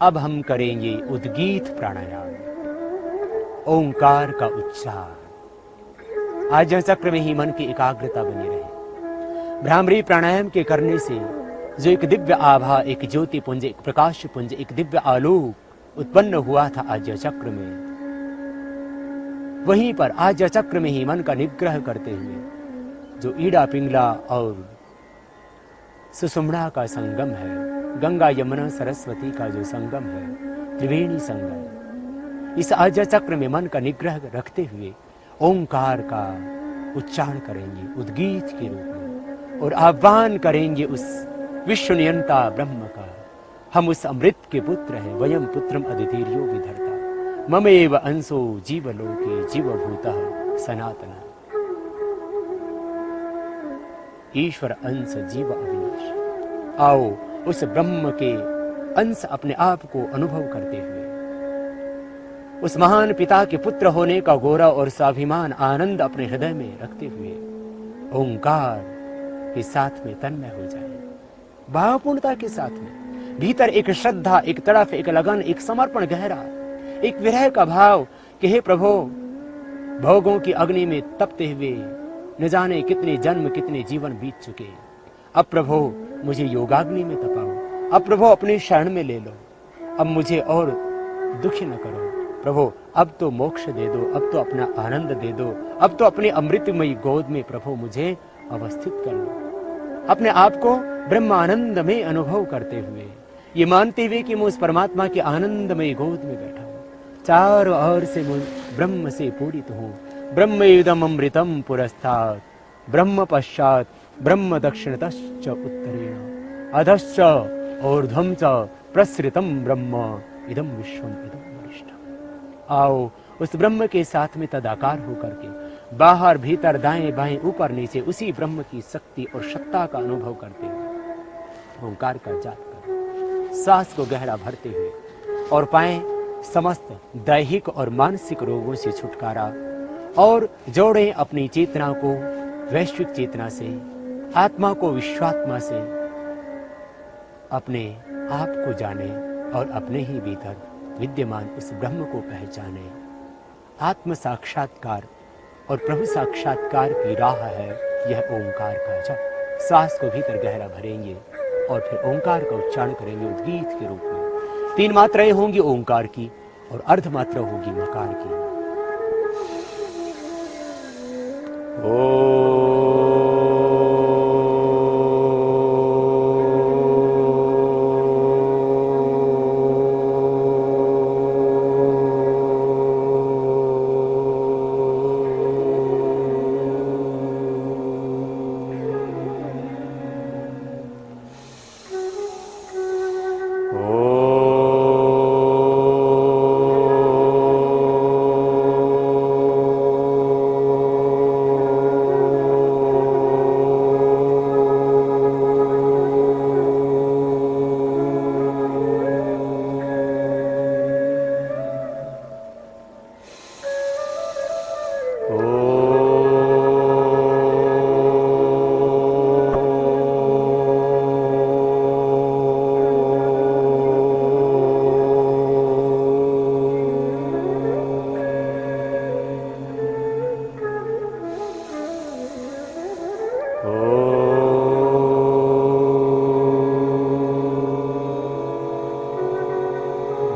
अब हम करेंगे उद्गीत प्राणायाम, ओंकार का उच्चार। आज्ञा चक्र में ही मन की एकाग्रता बनी रहे। भ्रामरी प्राणायाम के करने से जो एक दिव्य आभा, एक ज्योति पुंज, एक प्रकाश पुंज, एक दिव्य आलोक उत्पन्न हुआ था आज्ञा चक्र में, वहीं पर आज्ञा चक्र में ही मन का निग्रह करते हुए जो ईड़ा पिंगला और सुषुम्ना का संगम है, गंगा यमुना सरस्वती का जो संगम है, त्रिवेणी संगम, इस आज्ञा चक्र में मन का निग्रह रखते हुए ओंकार का उच्चारण करेंगे उद्गीत के रूप में और आह्वान करेंगे उस विश्व नियंता ब्रह्म का। हम उस अमृत के पुत्र हैं, वयम पुत्रम अदितिर्यो विधर्ता, ममेव अंशो जीवलोके जीवभूतः सनातन। ईश्वर अंश जीव अविनाश। आओ उस ब्रह्म के अंश अपने आप को अनुभव करते हुए उस महान पिता के पुत्र होने का गौरव और स्वाभिमान आनंद अपने हृदय में रखते हुए ओंकार के साथ में तन्मय हो जाए, भावपूर्णता के साथ में। भीतर एक श्रद्धा, एक तड़फ, एक लगन, एक समर्पण गहरा, एक विरह का भाव कि हे प्रभु, भोगों की अग्नि में तपते हुए न जाने कितने जन्म कितने जीवन बीत चुके, अब प्रभु मुझे योगाग्नि में तपाओ, अब प्रभु अपनी शरण में ले लो, अब मुझे और दुखी न करो प्रभु, अब तो मोक्ष दे दो, अब तो अपना आनंद दे दो, अब तो अपनी अमृतमयी गोद में प्रभु मुझे अवस्थित कर लो। अपने आप को ब्रह्मानंद में अनुभव करते हुए, ये मानते हुए कि मैं उस परमात्मा के आनंदमयी गोद में बैठा हूँ, चारों ओर से ब्रह्म से पूरित हूँ। ब्रह्मेदम अमृतम पुरस्तात्, ब्रह्म पश्चात ब्रह्म दक्षिणतश्च उत्तरेण अधश्च ऊर्ध्वं च प्रसृतम ब्रह्म इदम विश्वम इदम वरिष्ठम्। आओ उस ब्रह्म के साथ में तदाकार होकर के बाहर भीतर दाएं बाएं ऊपर नीचे उसी ब्रह्म की शक्ति और सत्ता का अनुभव करते हुए ओंकार का जाप करें, सांस को गहरा भरते हुए और पाएं समस्त दैहिक और मानसिक रोगों से छुटकारा और जोड़ें अपनी चेतना को वैश्विक चेतना से, आत्मा को विश्वात्मा से, अपने आप को जाने और अपने ही भीतर विद्यमान उस ब्रह्म को पहचाने। आत्म साक्षात्कार और प्रभु साक्षात्कार की राह है यह ओंकार का जप। सांस को भीतर गहरा भरेंगे और फिर ओंकार का उच्चारण करेंगे उद्गीत के रूप में। 3 मात्राएं होंगी ओंकार की और अर्ध मात्रा होगी मकार की। ओ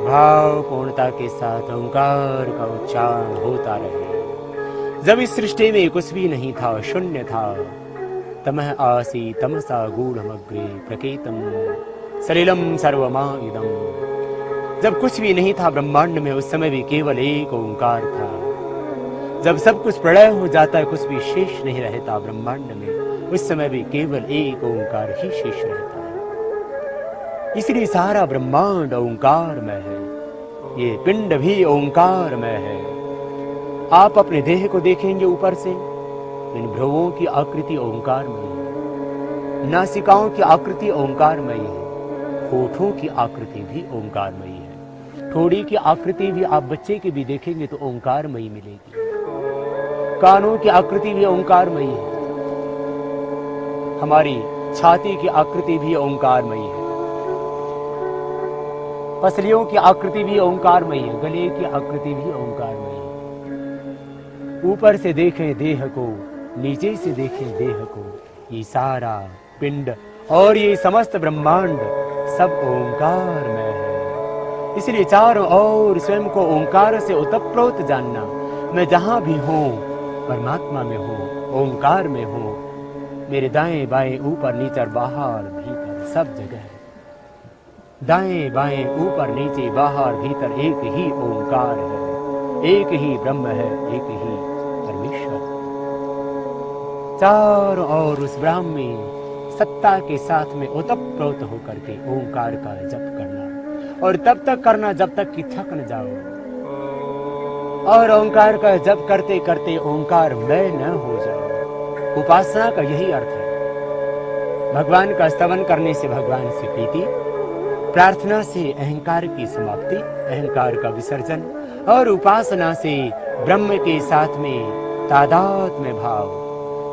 भावपूर्णता के साथ ओंकार का उच्चारण होता रहे। जब इस सृष्टि में कुछ भी नहीं था, शून्य था, तमः आसी तमसा गूढ़मग्रे प्रकेतम सलिलम सर्वमाइदम। जब कुछ भी नहीं था ब्रह्मांड में, उस समय भी केवल एक ओंकार था। जब सब कुछ प्रलय हो जाता है, कुछ भी शेष नहीं रहता ब्रह्मांड में, उस समय भी केवल एक ओंकार ही शेष रहता है। इसलिए सारा ब्रह्मांड ओंकार में है, ये पिंड भी ओंकार में है। आप अपने देह को देखेंगे ऊपर से, इन भ्रुवों की आकृति ओंकार में है, नासिकाओं की आकृति ओंकार में है, होठों की आकृति भी ओंकार में है, ठोड़ी की आकृति भी आप बच्चे की भी देखेंगे तो ओंकार में ही मिलेगी, कानों की आकृति भी ओंकार में ही है, हमारी छाती की आकृति भी ओंकार में ही है। पसलियों की आकृति भी ओंकारमयी है, गले की आकृति भी ओंकारमयी है। ऊपर से देखें देह को, नीचे से देखें देह को, ये सारा पिंड और ये समस्त ब्रह्मांड सब ओंकारमय है। इसलिए चारों ओर स्वयं को ओंकार से ओतप्रोत जानना। मैं जहां भी हूं परमात्मा में हूं, ओंकार में हूं। मेरे दाएं बाएं ऊपर नीचे बाहर भीतर सब जगह है। दाएं बाएं ऊपर नीचे बाहर भीतर एक ही ओंकार है, एक ही ब्रह्म है, एक ही परमेश्वर। चारों ओर उस ब्राह्मी सत्ता के साथ में ओतप्रोत होकर के ओंकार का जप करना, और तब तक करना जब तक कि थक न जाओ। और ओंकार का जप करते करते ओंकार मय न हो जाओ। उपासना का यही अर्थ है। भगवान का स्तवन करने से भगवान से प्रीति, प्रार्थना से अहंकार की समाप्ति, अहंकार का विसर्जन, और उपासना से ब्रह्म के साथ में तादात्म्य भाव।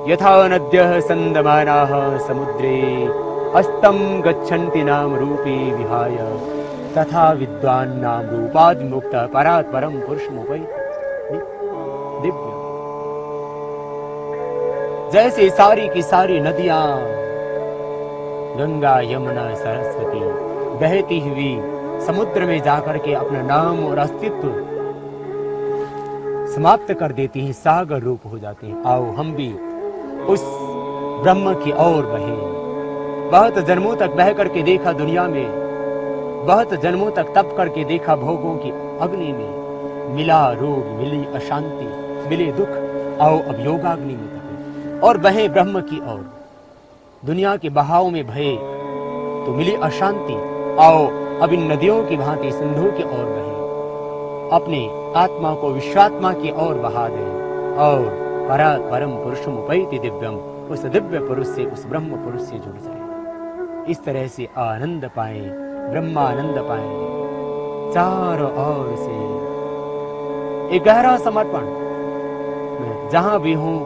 यथा नद्यः संदमानाः समुद्रे अस्तं गच्छन्ति नाम रूपे विहाय, तथा विद्वान नाम रूपाद मुक्त परात् परम पुरुषमुपैति। दिव्य। जैसे सारी की सारी नदियां, गंगा यमुना सरस्वती, बहती हुई समुद्र में जाकर के अपना नाम और अस्तित्व समाप्त कर देती हैं, सागर रूप हो जाते हैं। आओ हम भी उस ब्रह्म की ओर बहें। बहुत जन्मों तक बह करके देखा दुनिया में, बहुत जन्मों तक तप करके देखा भोगों की अग्नि में, मिला रोग, मिली अशांति, मिले दुख। आओ अब योगाग्नि में तपे और बहे ब्रह्म की ओर। दुनिया के बहाव में भये तो मिली अशांति। आओ अब इन नदियों की भांति सिंधु की ओर बहे, अपने आत्मा को विश्वात्मा की ओर बहा दें और परात् परम पुरुषमुपैति दिव्यम, उस दिव्य पुरुष से, उस ब्रह्म पुरुष से जुड़ जाए। इस तरह से आनंद पाएं, ब्रह्मानंद पाएंगे। चारों ओर से एक गहरा समर्पण। मैं जहां भी हूं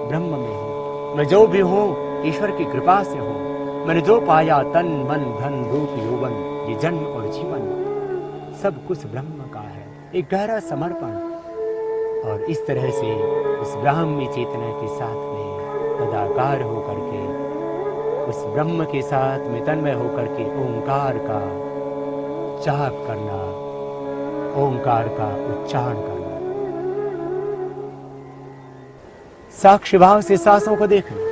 ब्रह्म में हूं, मैं जो भी हूं ईश्वर की कृपा से हूं। मैंने जो पाया तन मन धन रूप यौवन, ये जन्म और जीवन सब कुछ ब्रह्म का है। एक गहरा समर्पण। और इस तरह से उस ब्राह्मी चेतना के साथ में तदाकार होकर के, उस ब्रह्म के साथ में तन्मय होकर के ओंकार का जाप करना, ओंकार का उच्चारण करना। साक्षी भाव से सांसों को देखना।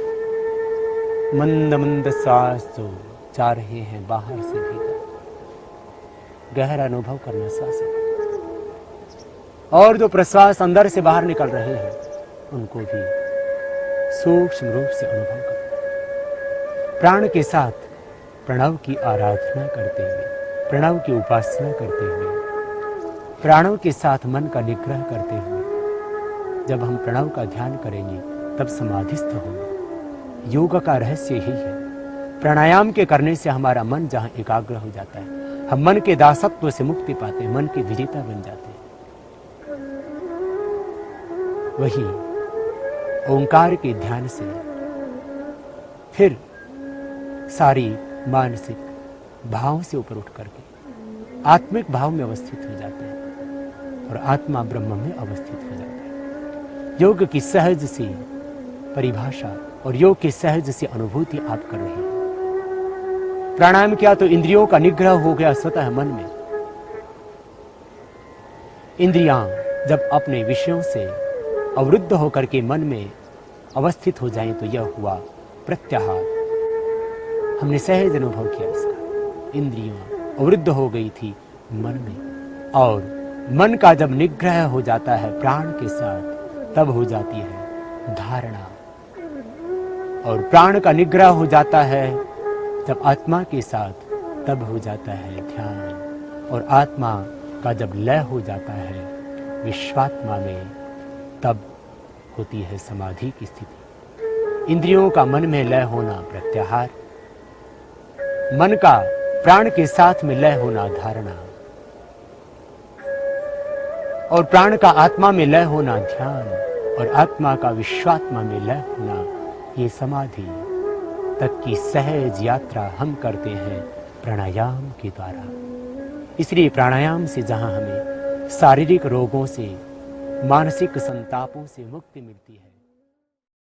मंद मंद सांस जो जा रहे हैं बाहर से भीतर, गहरा अनुभव करना सांसों। और जो प्रश्वास अंदर से बाहर निकल रहे हैं उनको भी सूक्ष्म रूप से अनुभव करना। प्राण के साथ प्रणव की आराधना करते हुए, प्रणव की उपासना करते हुए, प्राणों के साथ मन का निग्रह करते हुए जब हम प्रणव का ध्यान करेंगे तब समाधिस्थ होंगे। योग का रहस्य यही है। प्राणायाम के करने से हमारा मन जहां एकाग्र हो जाता है, हम मन के दासत्व से मुक्ति पाते हैं, मन के विजेता बन जाते हैं। वही ओंकार के ध्यान से फिर सारी मानसिक भाव से ऊपर उठ करके आत्मिक भाव में अवस्थित हो जाते हैं और आत्मा ब्रह्म में अवस्थित हो जाता है। योग की सहज सी परिभाषा और योग की सहज सी अनुभूति आप कर रहे हैं। प्राणायाम किया तो इंद्रियों का निग्रह हो गया स्वतः मन में। इंद्रियां जब अपने विषयों से अवरुद्ध होकर के मन में अवस्थित हो जाएं तो यह हुआ प्रत्याहार। हमने सहज अनुभव किया इसका। इंद्रियां अवरुद्ध हो गई थी मन में, और मन का जब निग्रह हो जाता है प्राण के साथ तब हो जाती है धारणा, और प्राण का निग्रह हो जाता है जब आत्मा के साथ तब हो जाता है ध्यान, और आत्मा का जब लय हो जाता है विश्वात्मा में तब होती है समाधि की स्थिति। इंद्रियों का मन में लय होना प्रत्याहार, मन का प्राण के साथ में लय होना धारणा, और प्राण का आत्मा में लय होना ध्यान, और आत्मा का विश्वात्मा में लय होना ये समाधि तक की सहज यात्रा हम करते हैं प्राणायाम के द्वारा। इसलिए प्राणायाम से जहां हमें शारीरिक रोगों से, मानसिक संतापों से मुक्ति मिलती है,